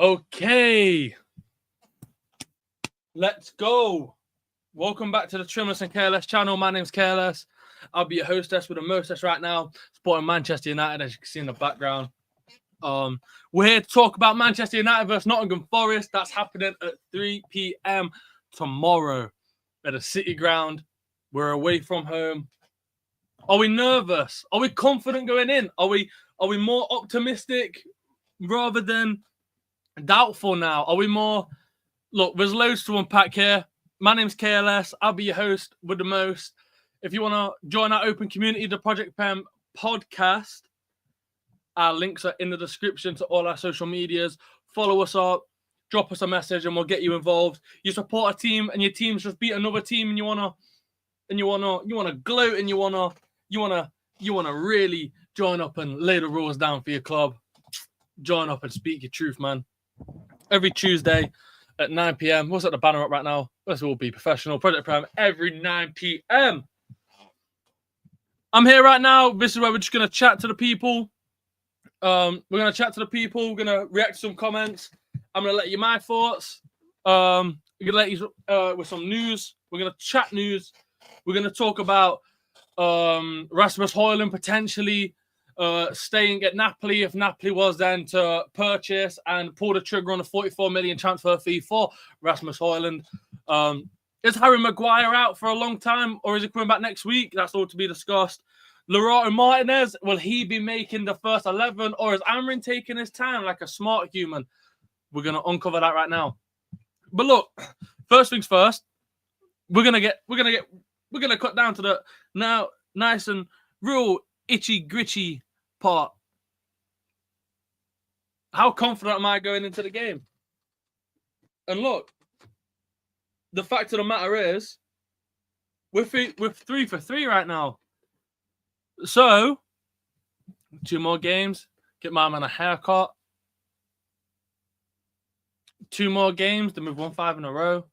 Okay, let's go. Welcome back to the Trimless and KLS channel. My name's KLS. I'll be your hostess with the mostess right now, supporting Manchester United, as you can see in the background. We're here to talk about Manchester United versus Nottingham Forest. That's happening at 3 p.m. tomorrow at a City ground. We're away from home. Are we nervous? Are we confident going in? Are we more optimistic rather than doubtful now? Are we more... Look, there's loads to unpack here. My name's KLS. I'll be your host with the most. If you want to join our open community, the Project Prem podcast, our links are in the description to all our social medias. Follow us up, drop us a message, and we'll get you involved. You support a team, and your team's just beat another team, and you wanna gloat, and you wanna really join up and lay the rules down for your club. Join up and speak your truth, man. Every Tuesday at 9 p.m. What's at the banner up right now? This will be professional. Project Prem every 9 p.m. I'm here right now. This is where we're just going to chat to the people. We're going to chat to the people. We're going to react to some comments. I'm going to let you my thoughts. We're going to let you with some news. We're going to chat news. We're going to talk about Rasmus Højlund potentially staying at Napoli if Napoli was then to purchase and pull the trigger on a 44 million transfer fee for Rasmus Højlund. Is Harry Maguire out for a long time, or is he coming back next week? That's all to be discussed. Lautaro Martinez, will he be making the first 11, or is Amrin taking his time like a smart human? We're gonna uncover that right now. But look, first things first, we're gonna cut down to the now nice and real itchy gritty part. How confident am I going into the game? And look, the fact of the matter is, we're 3 for 3 right now. So, 2 more games, get my man a haircut. 2 more games, then we've won 5 in a row.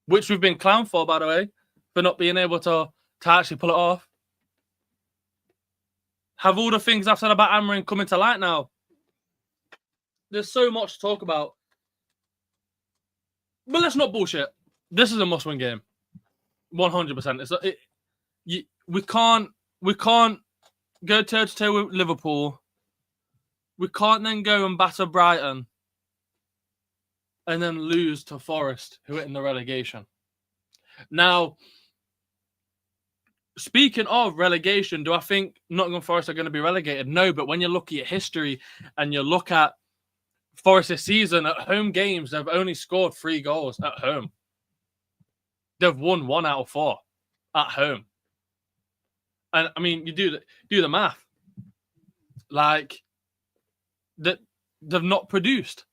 Which we've been clowned for, by the way, for not being able to actually pull it off. Have all the things I've said about Amrin coming to light now? There's so much to talk about. But let's not bullshit. This is a must-win game. 100%. We can't go toe-to-toe with Liverpool. We can't then go and batter Brighton and then lose to Forest, who are in the relegation. Now, speaking of relegation, do I think Nottingham Forest are going to be relegated? No, but when you look at history and you look at Forest this season, at home games, they've only scored 3 goals at home. They've won 1 out of 4 at home. And, I mean, you do the math. Like, they've not produced.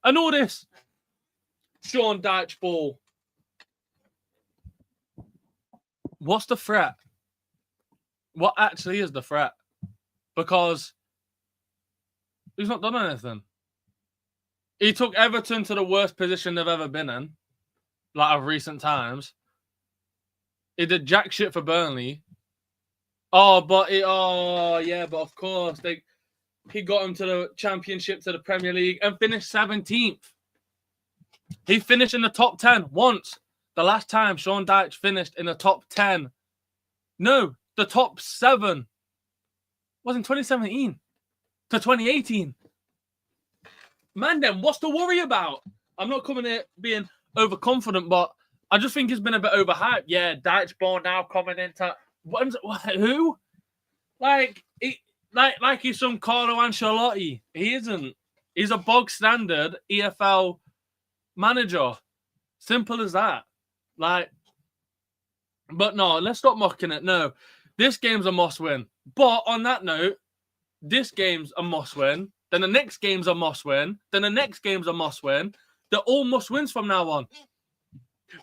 And all this Sean Dyche ball. What's the threat? What actually is the threat? Because he's not done anything. He took Everton to the worst position they've ever been in, like of recent times. He did jack shit for Burnley. But of course he got him to the Championship, to the Premier League, and finished 17th. He finished in the top 10 once. The last time Sean Dyche finished in the top 10. No, the top 7 was in 2017 to 2018. Man, then, what's to worry about? I'm not coming here being overconfident, but I just think it's been a bit overhyped. Yeah, Dyche ball now coming into... Who? Like he's some Carlo Ancelotti. He isn't. He's a bog standard EFL manager. Simple as that. But no, let's stop mocking it. No, this game's a must-win. But on that note, this game's a must-win. Then the next game's a must-win. Then the next game's a must-win. They're all must-wins from now on.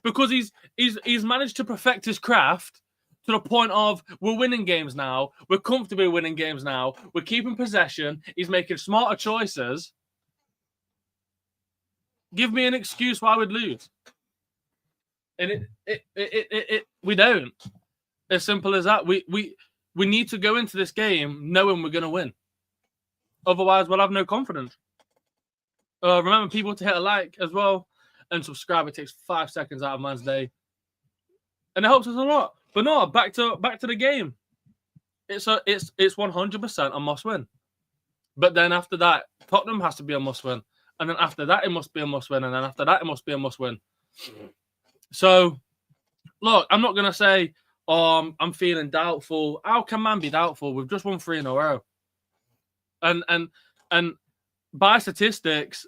Because he's managed to perfect his craft to the point of, we're winning games now. We're comfortably winning games now. We're keeping possession. He's making smarter choices. Give me an excuse why we'd lose. And we don't. As simple as that. We need to go into this game knowing we're going to win. Otherwise, we'll have no confidence. Remember people to hit a like as well and subscribe. It takes 5 seconds out of man's day, and it helps us a lot. But no, back to the game. It's 100% a must win. But then after that, Tottenham has to be a must win, and then after that it must be a must win, and then after that it must be a must win. So, look, I'm not gonna say, I'm feeling doubtful. How can man be doubtful? We've just won 3 in a row, and by statistics,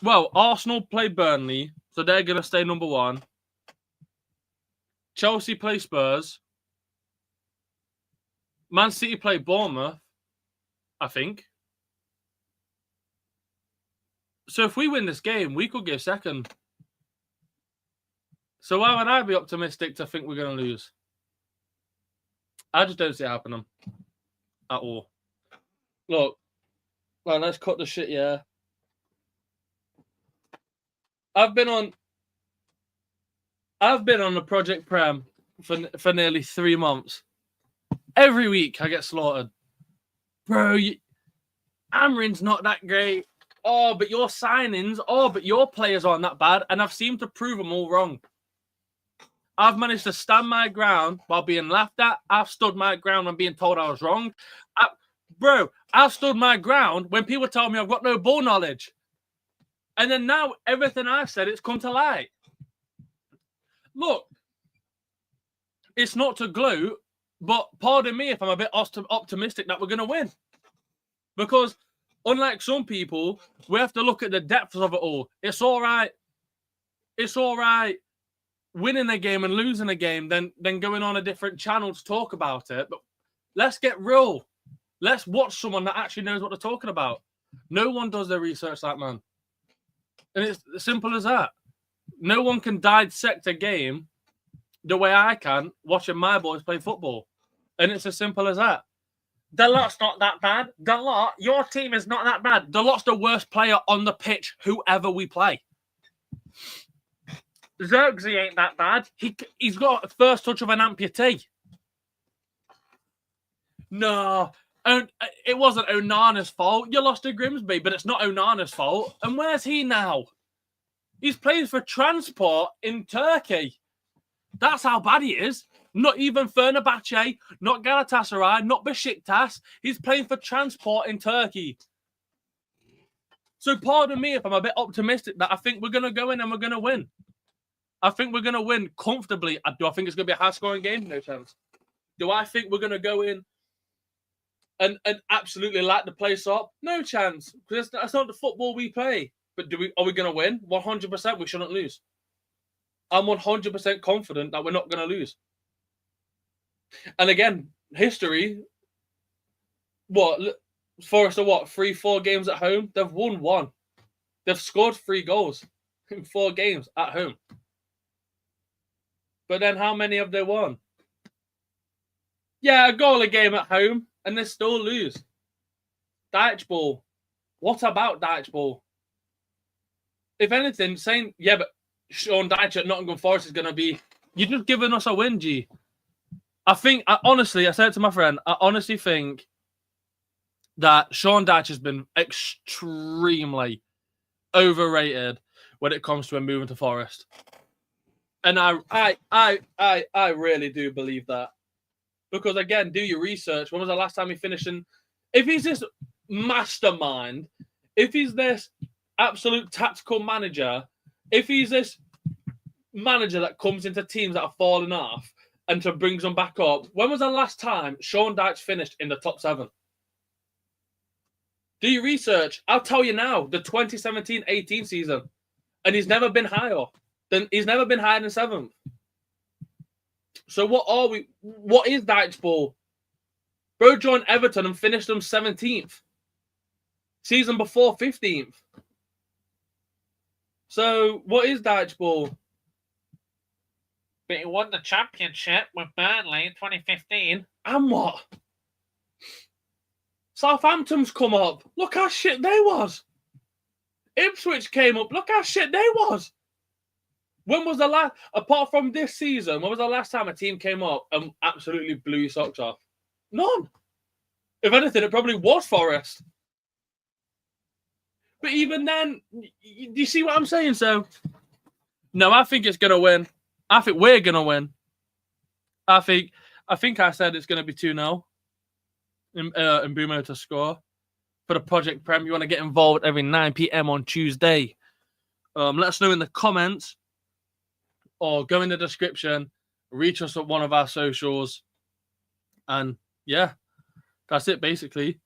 well, Arsenal play Burnley, so they're gonna stay number 1. Chelsea play Spurs. Man City play Bournemouth, I think. So if we win this game, we could get second. So why would I be optimistic to think we're going to lose? I just don't see it happening at all. Look, well, let's cut the shit, yeah. I've been on the Project Prem for nearly 3 months. Every week I get slaughtered. Bro, Amrin's not that great. Oh, but your signings, but your players aren't that bad. And I've seemed to prove them all wrong. I've managed to stand my ground while being laughed at. I've stood my ground when being told I was wrong. I've stood my ground when people tell me I've got no ball knowledge. And then now everything I've said, it's come to light. Look, it's not to gloat, but pardon me if I'm a bit optimistic that we're going to win. Because unlike some people, we have to look at the depths of it all. It's all right. It's all right winning a game and losing a game than going on a different channel to talk about it. But let's get real. Let's watch someone that actually knows what they're talking about. No one does their research like man. And it's as simple as that. No one can dissect a game the way I can watching my boys play football. And it's as simple as that. The lot's not that bad. The lot, your team is not that bad. The lot's the worst player on the pitch, whoever we play. Zirkzee ain't that bad. He's got a first touch of an amputee. No, it wasn't Onana's fault. You lost to Grimsby, but it's not Onana's fault. And where's he now? He's playing for Transport in Turkey. That's how bad he is. Not even Fenerbahce, not Galatasaray, not Besiktas. He's playing for Transport in Turkey. So pardon me if I'm a bit optimistic that I think we're going to go in and we're going to win. I think we're going to win comfortably. Do I think it's going to be a high-scoring game? No chance. Do I think we're going to go in and absolutely light the place up? No chance. Because that's not the football we play. But are we going to win? 100% we shouldn't lose. I'm 100% confident that we're not going to lose. And again, history, Forest are 3-4 games at home? They've won 1. They've scored 3 goals in 4 games at home. But then how many have they won? Yeah, a goal a game at home, and they still lose. Dyche ball. What about Dyche ball? If anything, saying, yeah, but Sean Dyche at Nottingham Forest is going to be, you're just giving us a win, G. I said it to my friend, I honestly think that Sean Dyche has been extremely overrated when it comes to him moving to Forest. And I really do believe that. Because again, do your research. When was the last time he finished in? If he's this mastermind, if he's this absolute tactical manager, if he's this manager that comes into teams that are falling off and to brings them back up, when was the last time Sean Dyche finished in the top 7? Do your research. I'll tell you now, the 2017-18 season. And he's never been higher. He's never been higher than 7th. So what is Dyche ball? Bro joined Everton and finished them 17th. Season before 15th. So what is Dyche ball? But he won the championship with Burnley in 2015. And what? Southampton's come up. Look how shit they was. Ipswich came up. Look how shit they was. When was the last, apart from this season, when was the last time a team came up and absolutely blew your socks off? None. If anything, it probably was Forest. But even then, do you see what I'm saying? So, no, I think it's going to win. I think we're going to win. I think I said it's going to be 2-0 in Mbumo to score. For the Project Prem, you want to get involved every 9 p.m. on Tuesday. Let us know in the comments or go in the description. Reach us at one of our socials. And yeah, that's it basically.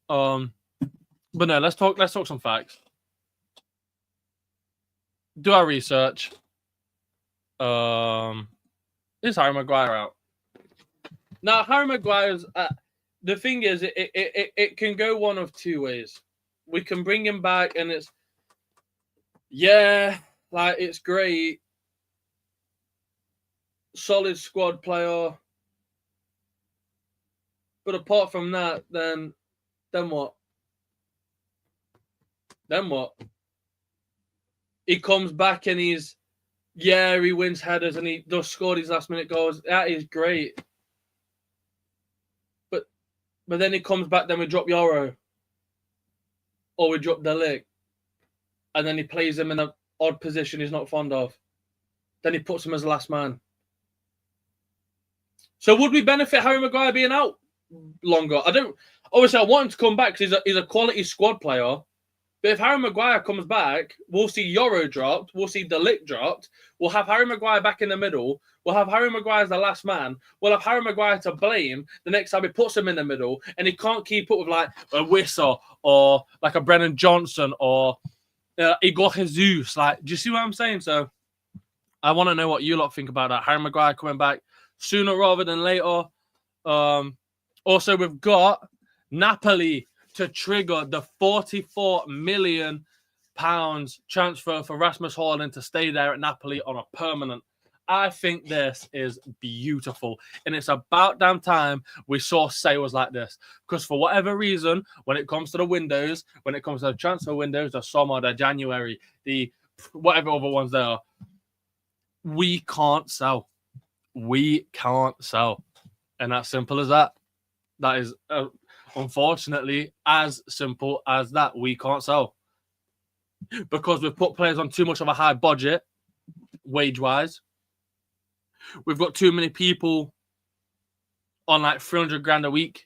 But no, let's talk some facts. Do our research. Is Harry Maguire out? Now, Harry Maguire's the thing is, it can go one of two ways. We can bring him back, and it's it's great, solid squad player. But apart from that, then what? Then what? He comes back and he wins headers and he does score these last minute goals. That is great. But then he comes back, then we drop Euro. Or we drop Dyche. And then he plays him in an odd position he's not fond of. Then he puts him as the last man. So would we benefit Harry Maguire being out longer? Obviously, I want him to come back because he's a quality squad player. But if Harry Maguire comes back, we'll see Euro dropped. We'll see Dyche dropped. We'll have Harry Maguire back in the middle. We'll have Harry Maguire as the last man. We'll have Harry Maguire to blame the next time he puts him in the middle. And he can't keep up with like a Wissa or like a Brennan Johnson or Igor Jesus. Like, do you see what I'm saying? So I want to know what you lot think about that. Harry Maguire coming back sooner rather than later. Also, we've got Napoli to trigger the £44 million transfer for Rasmus Højlund to stay there at Napoli on a permanent. I think this is beautiful. And it's about damn time we saw sales like this. Because for whatever reason, when it comes to the windows, when it comes to the transfer windows, the summer, the January, the whatever other ones there are, we can't sell. We can't sell. And that's simple as that. That is... unfortunately, as simple as that, we can't sell because we've put players on too much of a high budget, wage-wise. We've got too many people on like 300 grand a week,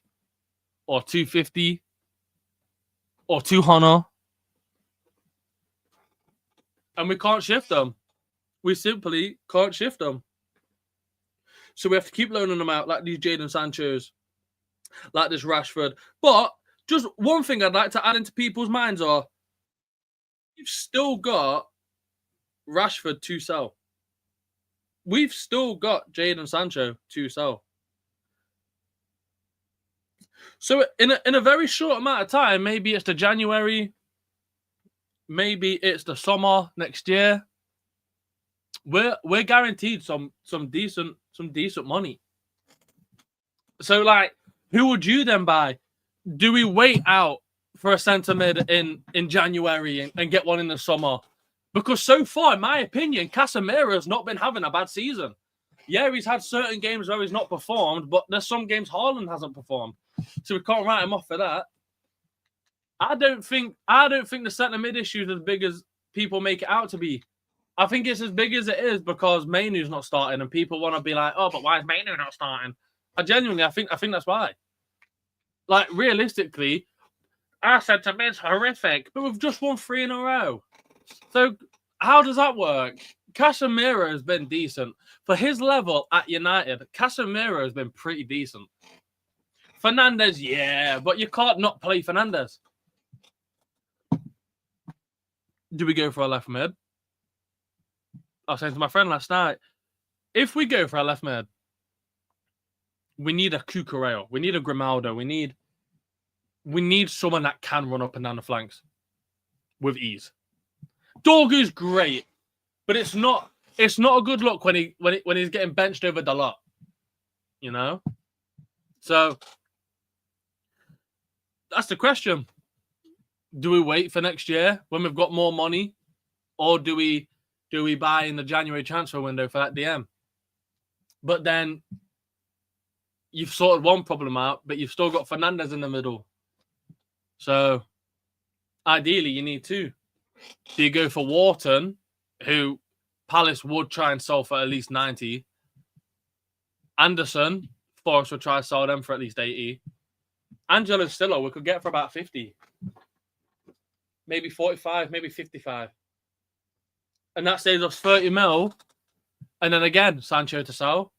or 250, or 200, and we can't shift them. We simply can't shift them. So we have to keep loaning them out like these Jadon Sanchos. Like this Rashford. But just one thing I'd like to add into people's minds are we've still got Rashford to sell. We've still got Jadon Sancho to sell. So in a very short amount of time, maybe it's the January, maybe it's the summer next year. We're guaranteed some decent money. So like, who would you then buy? Do we wait out for a centre mid in January and get one in the summer? Because so far, in my opinion, Casemiro's not been having a bad season. Yeah, he's had certain games where he's not performed, but there's some games Haaland hasn't performed. So we can't write him off for that. I don't think the centre mid issue is as big as people make it out to be. I think it's as big as it is because Mainoo's not starting and people want to be like, oh, but why is Mainoo not starting? I think that's why. Like, realistically, our centre mid's horrific, but we've just won 3 in a row. So, how does that work? Casemiro has been decent. For his level at United, Casemiro has been pretty decent. Fernandes, yeah, but you can't not play Fernandes. Do we go for a left mid? I was saying to my friend last night, if we go for a left mid, we need a Cucurella. We need a Grimaldo. We need someone that can run up and down the flanks with ease. Dorgu's great, but it's not a good look when he's getting benched over the lot. You know? So that's the question. Do we wait for next year when we've got more money? Or do we buy in the January transfer window for that DM? But then you've sorted one problem out, but you've still got Fernandes in the middle. So Ideally, you need 2. Do you go for Wharton, who Palace would try and sell for at least 90? Anderson, Forest would try to sell them for at least 80. Angelo Stillo, we could get for about 50. Maybe 45, maybe 55. And that saves us 30 mil. And then again, Sancho to sell.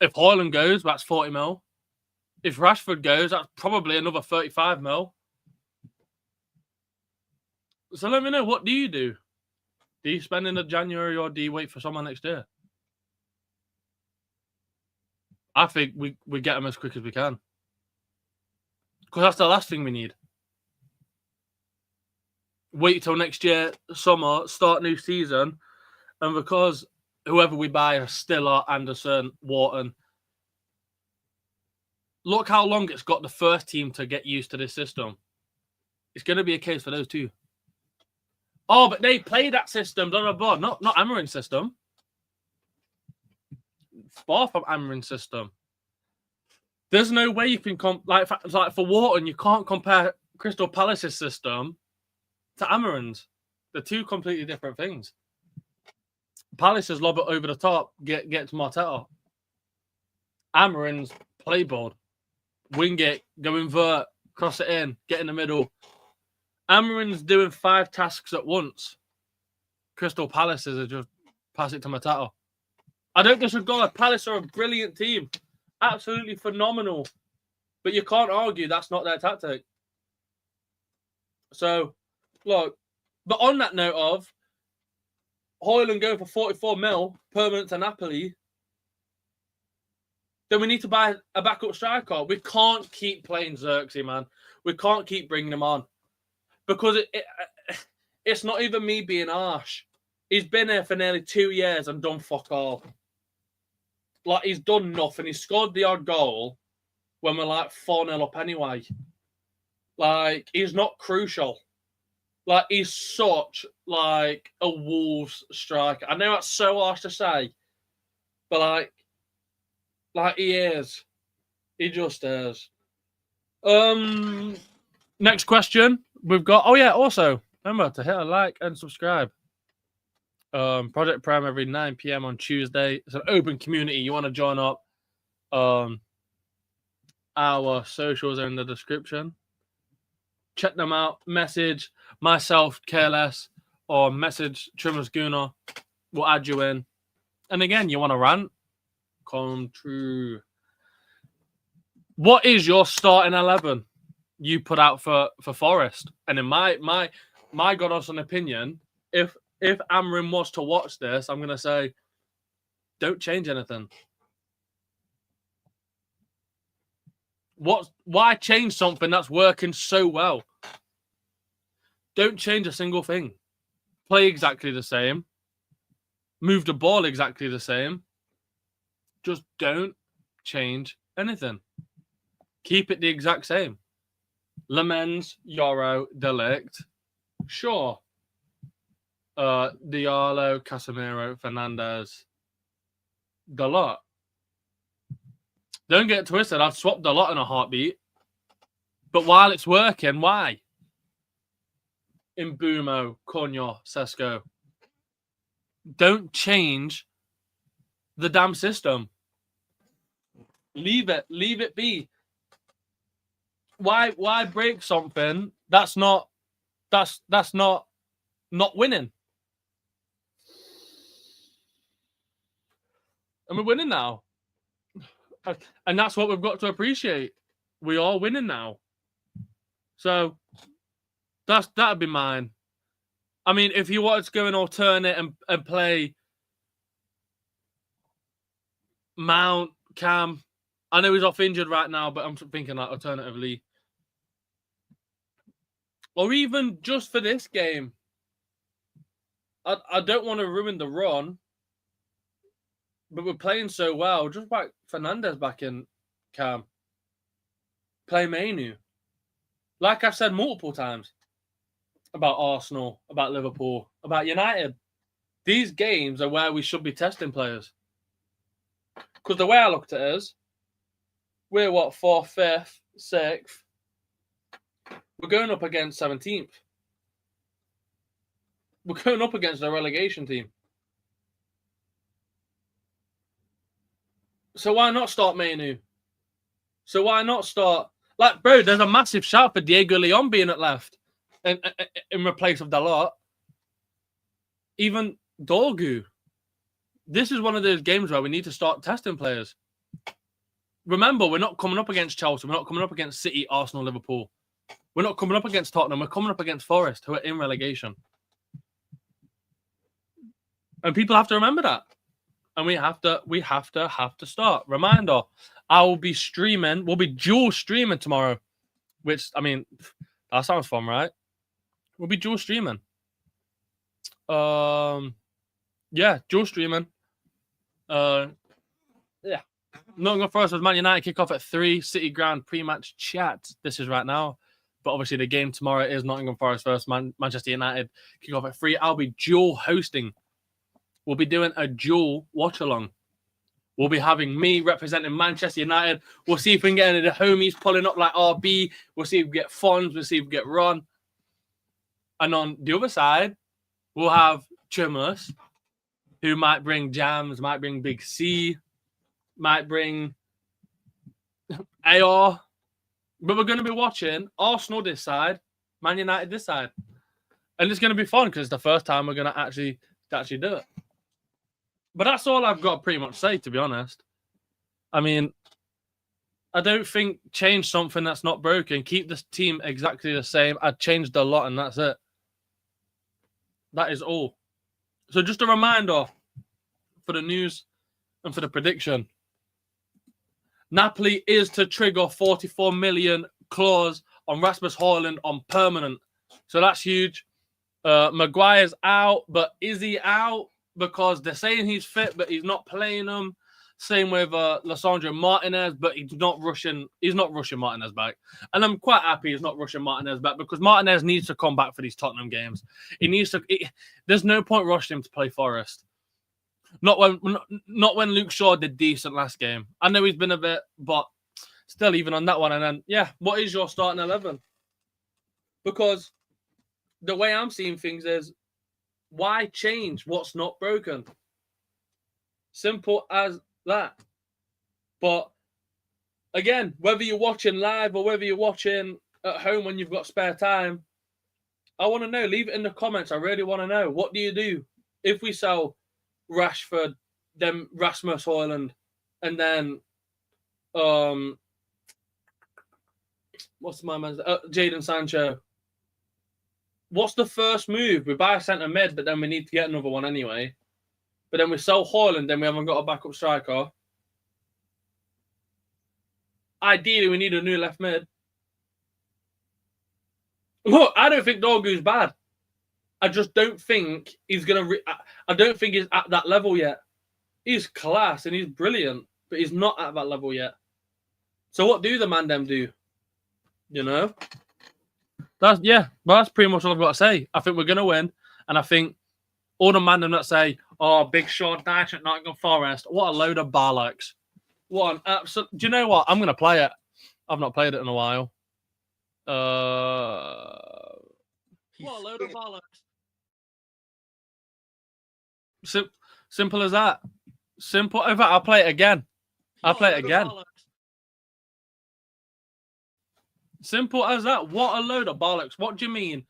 If Haaland goes, that's 40 mil. If Rashford goes, that's probably another 35 mil. So let me know, what do you do? Do you spend in the January or do you wait for someone next year? I think we get them as quick as we can. Because that's the last thing we need. Wait till next year, summer, start new season. And because whoever we buy are Stiller, Anderson, Wharton, look how long it's got the first team to get used to this system. It's going to be a case for those 2. Oh, but they play that system, blah, blah, blah. Not Amarin's system. Far from Amarin's system. There's no way you can like for Wharton, you can't compare Crystal Palace's system to Amarin's. They're 2 completely different things. Palace's lob it over the top, get to Marteta. Amarin's play board. Wing it, go invert, cross it in, get in the middle. Amarin's doing 5 tasks at once. Crystal Palace's are just pass it to Matata. I don't disregard. Palace are a brilliant team. Absolutely phenomenal. But you can't argue that's not their tactic. So, look. But on that note of Haaland going for 44 mil permanent to Napoli, then we need to buy a backup striker. We can't keep playing Xerxes, man. We can't keep bringing him on. Because it's not even me being harsh. He's been here for nearly 2 years and done fuck all. Like, he's done nothing. He scored the odd goal when we're like 4-0 up anyway. Like, he's not crucial. Like, he's such, like, a Wolves striker. I know that's so harsh to say. But, like he is. He just is. Next question. We've got... Oh, yeah, also, remember to hit a like and subscribe. Project Prem every 9 p.m. on Tuesday. It's an open community. You want to join up? Our socials are in the description. Check them out. Message myself, KLS, or message Trimless Gooner. We'll add you in. And again, you want to rant? Come true. What is your starting 11 you put out for Forest? And in my God honest opinion, if Amarin was to watch this, I'm going to say, don't change anything. Why change something that's working so well? Don't change a single thing. Play exactly the same. Move the ball exactly the same. Just don't change anything. Keep it the exact same. Lemens, Yoro, Delict. Sure. Diallo, Casemiro, Fernandez, Dalot. Don't get twisted. I've swapped Dalot in a heartbeat. But while it's working, why? Mbumo, Cunha, Sesko. Don't change the damn system. Leave it be. Why break something that's not winning? And we're winning now. And that's what we've got to appreciate. We are winning now. So that'd be mine. I mean, if you wanted to go and alternate and play Mount, Cam, I know he's off injured right now, but I'm thinking like alternatively. Or even just for this game. I don't want to ruin the run. But we're playing so well. Just like Fernandez back in Cam. Play Mainu. Like I've said multiple times about Arsenal, about Liverpool, about United. These games are where we should be testing players. Because the way I looked at it is, we're what, 4th, 5th, 6th. We're going up against 17th. We're going up against the relegation team. So why not start Mainu? So why not start... Like, bro, there's a massive shout for Diego Leon being at left in replace of Dalot. Even Dorgu. This is one of those games where we need to start testing players. Remember, we're not coming up against Chelsea. We're not coming up against City, Arsenal, Liverpool. We're not coming up against Tottenham. We're coming up against Forest, who are in relegation. And people have to remember that. And we have to start. Reminder, I will be streaming. We'll be dual streaming tomorrow. Which, I mean, that sounds fun, right? We'll be dual streaming. Yeah, dual streaming. Yeah. Nottingham Forest with Man United kick off at 3. City Ground pre-match chat. This is right now. But obviously the game tomorrow is Nottingham Forest versus Manchester United kick off at 3. I'll be dual hosting. We'll be doing a dual watch-along. We'll be having me representing Manchester United. We'll see if we can get any of the homies pulling up like RB. We'll see if we get Fons. We'll see if we get Ron. And on the other side, we'll have Trimless, who might bring Jams, might bring Big C, might bring AR. But we're going to be watching Arsenal this side, Man United this side. And it's going to be fun because it's the first time we're going to actually do it. But that's all I've got to pretty much say, to be honest. I mean, I don't think change something that's not broken. Keep this team exactly the same. I've changed a lot and that's it. That is all. So just a reminder for the news and for the prediction. Napoli is to trigger 44 million clause on Rasmus Højlund on permanent. So that's huge. Maguire's out, but is he out? Because they're saying he's fit, but he's not playing them. Same with Lissandro Martinez, but he's not rushing Martinez back. And I'm quite happy he's not rushing Martinez back because Martinez needs to come back for these Tottenham games. There's no point rushing him to play Forest. Not when Luke Shaw did decent last game. I know he's been a bit, but still, even on that one. And then, yeah, what is your starting 11? Because the way I'm seeing things is, why change what's not broken? Simple as that. But again, whether you're watching live or whether you're watching at home when you've got spare time, I want to know. Leave it in the comments. I really want to know. What do you do if we sell Rashford, then Rasmus Højlund, and then what's my man's Jadon Sancho? What's the first move? We buy a centre mid, but then we need to get another one anyway. But then we sell Højlund, then we haven't got a backup striker. Ideally, we need a new left mid. Look, I don't think Dorgu's bad. I just don't think he's going to... I don't think he's at that level yet. He's class and he's brilliant, but he's not at that level yet. So what do the Mandem do? You know? That's pretty much all I've got to say. I think we're going to win. And I think all the Mandem that say, oh, big short Dyche at Nottingham Forest, what a load of bollocks. What an absolute... Do you know what? I'm going to play it. I've not played it in a while. What a load of bollocks. Simple as that. Simple. In fact, I'll play it again. I'll play it again. Simple as that. What a load of bollocks. What do you mean?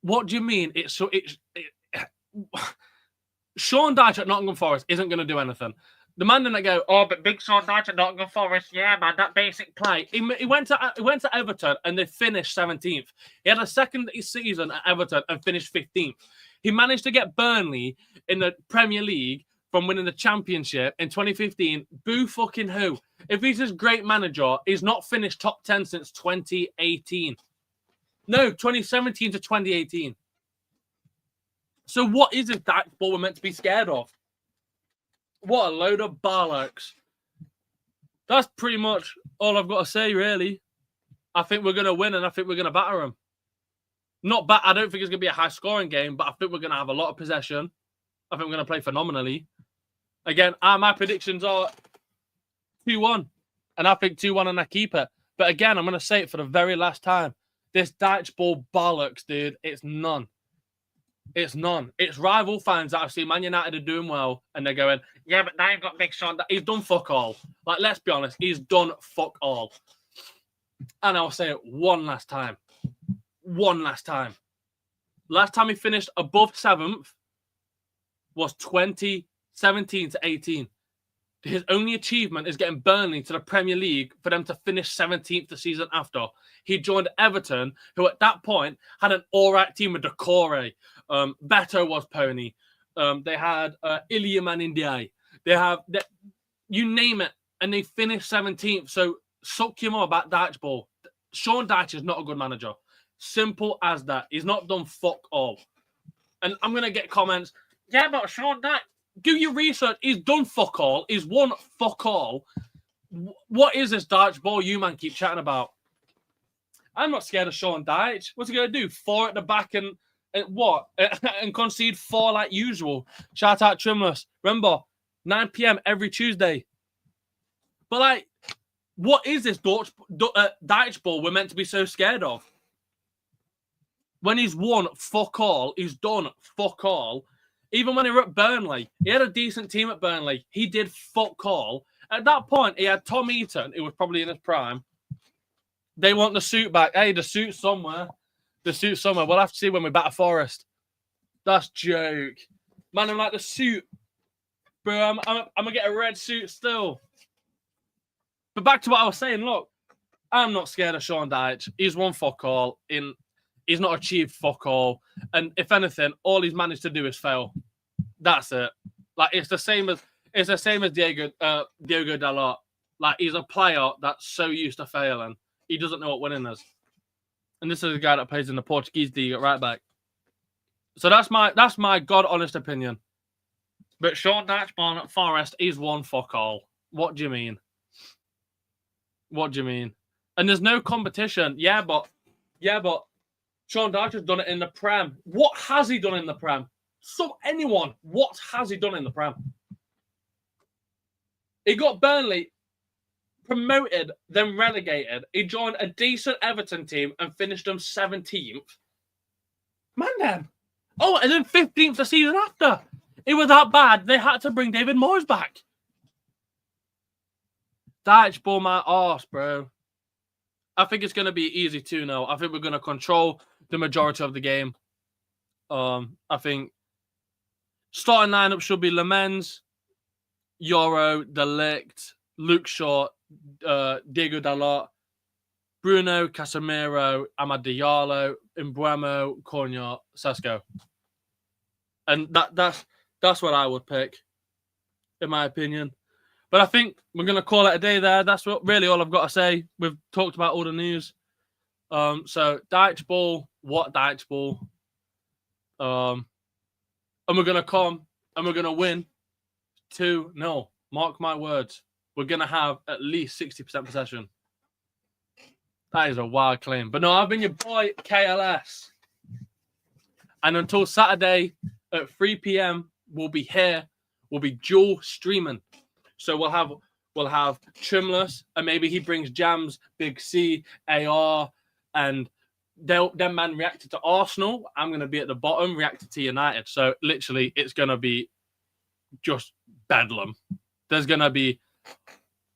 What do you mean? Sean Dyche at Nottingham Forest isn't going to do anything. The man didn't go, oh, but big Sean Dyche at Nottingham Forest, yeah, man, that basic play. He went to Everton and they finished 17th. He had a second season at Everton and finished 15th. He managed to get Burnley in the Premier League from winning the Championship in 2015. Boo fucking who? If he's this great manager, he's not finished top 10 since 2018. No, 2017 to 2018. So what is it that ball we're meant to be scared of? What a load of bollocks. That's pretty much all I've got to say, really. I think we're going to win and I think we're going to batter them. Not bad. I don't think it's going to be a high-scoring game, but I think we're going to have a lot of possession. I think we're going to play phenomenally. Again, my predictions are 2-1. And I think 2-1 and I keep it. But again, I'm going to say it for the very last time. This Dyche ball bollocks, dude. It's none. It's none. It's rival fans that I've seen Man United are doing well, and they're going, yeah, but now you've got Big Sean. He's done fuck all. Like, let's be honest, he's done fuck all. And I'll say it one last time. One last time. Last time he finished above 7th was 2017 to 18. His only achievement is getting Burnley to the Premier League for them to finish 17th the season after. He joined Everton, who at that point had an all-right team with Decore. Beto was Pony. They had Iliman Ndiaye. You name it, and they finished 17th. So suck you more about Dyche ball. Sean Dyche is not a good manager. Simple as that. He's not done fuck all. And I'm going to get comments, yeah, but Sean Dyche, do your research. He's done fuck all. He's won fuck all. What is this Dyche ball you man keep chatting about? I'm not scared of Sean Dyche. What's he going to do? 4 at the back and what? And concede 4 like usual. Shout out Trimless. Remember, 9 p.m. every Tuesday. But like, what is this Dyche ball we're meant to be so scared of? When he's won fuck all, he's done fuck all. Even when he were at Burnley, he had a decent team at Burnley. He did fuck all. At that point, he had Tom Eaton, who was probably in his prime. They want the suit back. Hey, the suit's somewhere. The suit's somewhere. We'll have to see when we batter Forest. That's joke. Man, I'm like, the suit. Bro, I'm going to get a red suit still. But back to what I was saying, look. I'm not scared of Sean Dyche. He's won fuck all. He's not achieved fuck all. And if anything, all he's managed to do is fail. That's it. Like, it's the same as Diego Dalot. Like, he's a player that's so used to failing. He doesn't know what winning is. And this is a guy that plays in the Portuguese league at right back. So that's my God honest opinion. But Sean Dyche at Forest, he's won fuck all. What do you mean? What do you mean? And there's no competition. Yeah, but Sean Dyche has done it in the Prem. What has he done in the Prem? So anyone, what has he done in the Prem? He got Burnley promoted, then relegated. He joined a decent Everton team and finished them 17th. Man, them. Oh, and then 15th the season after. It was that bad, they had to bring David Moyes back. Dyche ball my arse, bro. I think it's going to be easy 2-0. I think we're going to control the majority of the game. I think starting lineup should be Lemens, Yoro, De Ligt, Luke Shaw, Diego Dalot, Bruno, Casemiro, Amad Diallo, Mbeumo, Cornio, Sesko. And that's what I would pick, in my opinion. But I think we're going to call it a day there. That's really all I've got to say. We've talked about all the news. So, Dyche ball. What Dyche ball? And we're going to come and we're going to win 2-0. Mark my words. We're going to have at least 60% possession. That is a wild claim. But no, I've been your boy, KLS. And until Saturday at 3 p.m, we'll be here. We'll be dual streaming. So we'll have Trimless, and maybe he brings Jams, Big C, AR, and them man reacted to Arsenal. I'm going to be at the bottom, reacted to United. So literally, it's going to be just bedlam. There's going to be,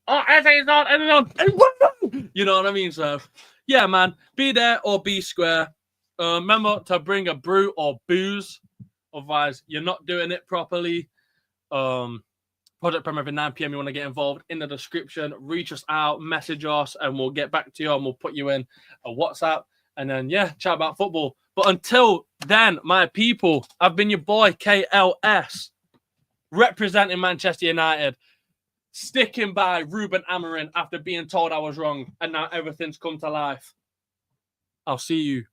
everything's on. You know what I mean? So, yeah, man, be there or be square. Remember to bring a brew or booze. Otherwise, you're not doing it properly. Project Prem every 9 p.m. You want to get involved, in the description. Reach us out, message us, and we'll get back to you and we'll put you in a WhatsApp. And then, yeah, chat about football. But until then, my people, I've been your boy, KLS, representing Manchester United, sticking by Ruben Amorim after being told I was wrong. And now everything's come to life. I'll see you